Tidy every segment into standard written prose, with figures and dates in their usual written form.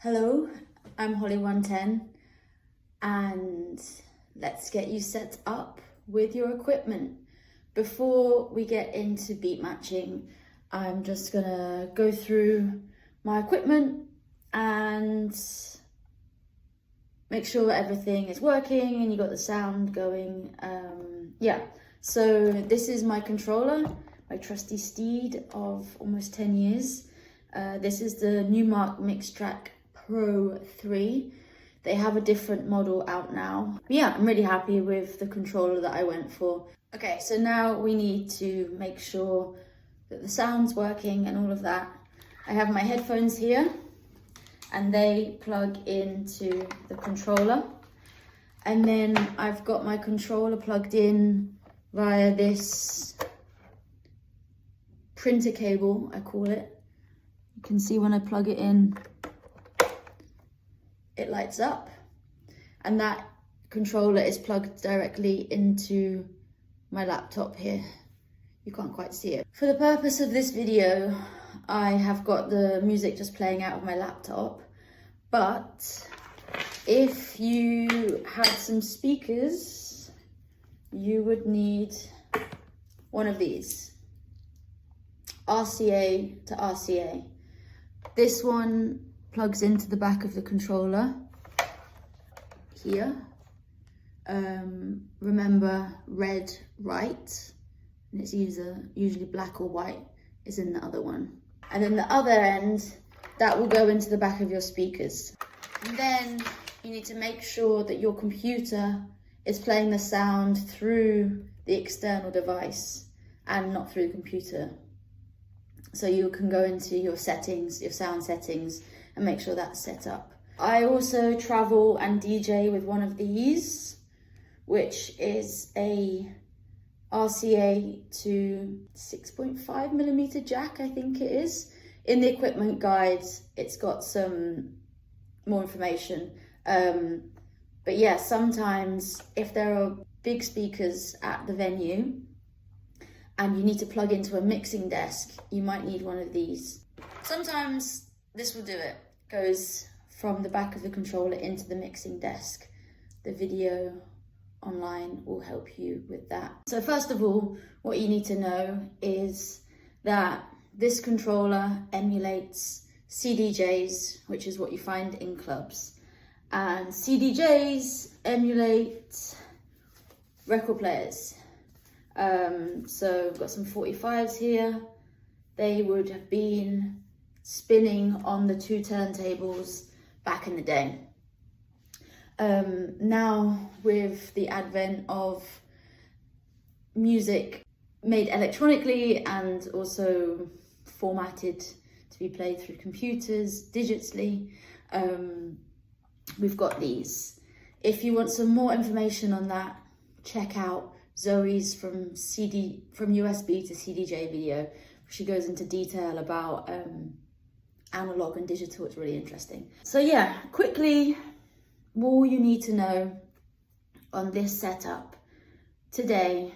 Hello, I'm Holly110 and let's get you set up with your equipment. Before we get into beat matching, I'm just gonna go through my equipment and make sure everything is working and you got the sound going. So this is my controller, my trusty steed of almost 10 years. This is the Numark Mixtrack Pro 3. They have a different model out now. But yeah, I'm really happy with the controller that I went for. Okay, so now we need to make sure that the sound's working and all of that. I have my headphones here and they plug into the controller. And then I've got my controller plugged in via this printer cable, I call it. You can see when I plug it in, it lights up, and that controller is plugged directly into my laptop here. You can't quite see it. For the purpose of this video, I have got the music just playing out of my laptop, but if you had some speakers, you would need one of these, RCA to RCA. This one plugs into the back of the controller here. Remember, red right, and it's usually black or white is in the other one. And then the other end, that will go into the back of your speakers. And then you need to make sure that your computer is playing the sound through the external device and not through the computer. So you can go into your settings, your sound settings, and make sure that's set up. I also travel and DJ with one of these, which is a RCA to 6.5mm jack, I think it is. In the equipment guides, it's got some more information. But yeah, sometimes if there are big speakers at the venue and you need to plug into a mixing desk, you might need one of these. Sometimes this will do it. Goes from the back of the controller into the mixing desk. The video online will help you with that. So first of all, what you need to know is that this controller emulates CDJs, which is what you find in clubs. And CDJs emulate record players. So I've got some 45s here. They would have been spinning on the two turntables back in the day. Now with the advent of music made electronically and also formatted to be played through computers digitally, we've got these. If you want some more information on that, check out Zoe's from USB to CDJ video. She goes into detail about analog and digital. It's really interesting. So yeah, quickly, all you need to know on this setup today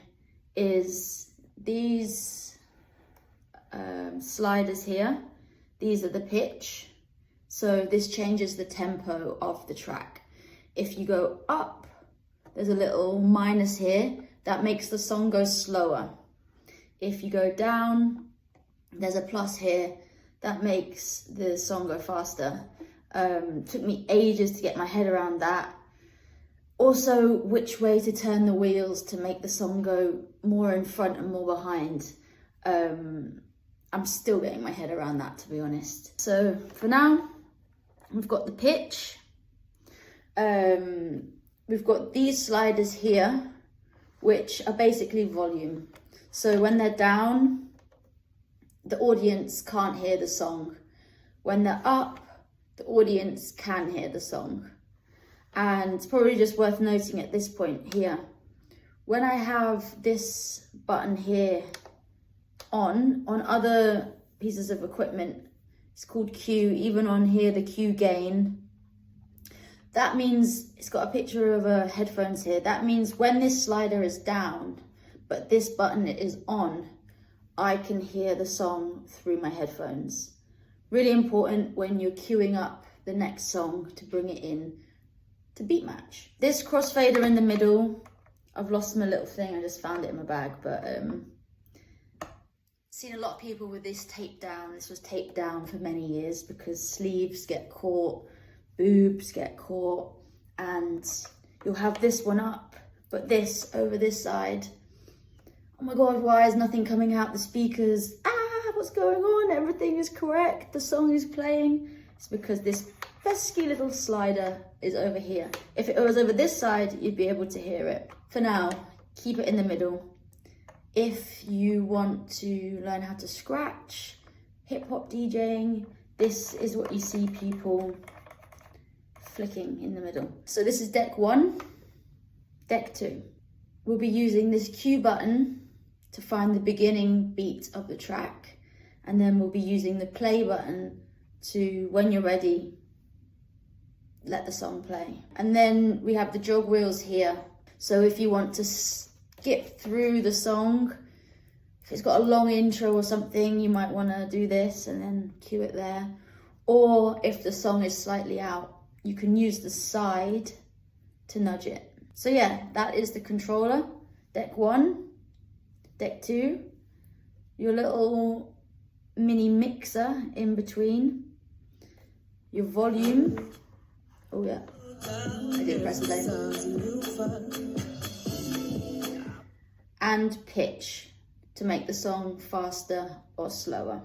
is these sliders here. These are the pitch. So this changes the tempo of the track. If you go up, there's a little minus here that makes the song go slower. If you go down, there's a plus here that makes the song go faster. Took me ages to get my head around that. Also, which way to turn the wheels to make the song go more in front and more behind. I'm still getting my head around that, to be honest. So for now, we've got the pitch. We've got these sliders here, which are basically volume. So when they're down, the audience can't hear the song. When they're up, the audience can hear the song. And it's probably just worth noting at this point here, when I have this button here on other pieces of equipment, it's called Q, even on here, the Q gain, that means it's got a picture of a headphones here. That means when this slider is down, but this button is on, I can hear the song through my headphones. Really important when you're queuing up the next song to bring it in to beat match. This crossfader in the middle, I've lost my little thing, I just found it in my bag, but seen a lot of people with this taped down. This was taped down for many years because sleeves get caught, boobs get caught, and you'll have this one up, but this over this side. Oh my God, why is nothing coming out the speakers? What's going on? Everything is correct. The song is playing. It's because this pesky little slider is over here. If it was over this side, you'd be able to hear it. For now, keep it in the middle. If you want to learn how to scratch, hip hop DJing, this is what you see people flicking in the middle. So this is deck 1, deck 2. We'll be using this Q button to find the beginning beat of the track. And then we'll be using the play button to, when you're ready, let the song play. And then we have the jog wheels here. So if you want to skip through the song, if it's got a long intro or something, you might want to do this and then cue it there. Or if the song is slightly out, you can use the side to nudge it. So yeah, that is the controller. Deck 1, deck 2, your little mini mixer in between, your volume, oh yeah, I didn't press play, and pitch to make the song faster or slower.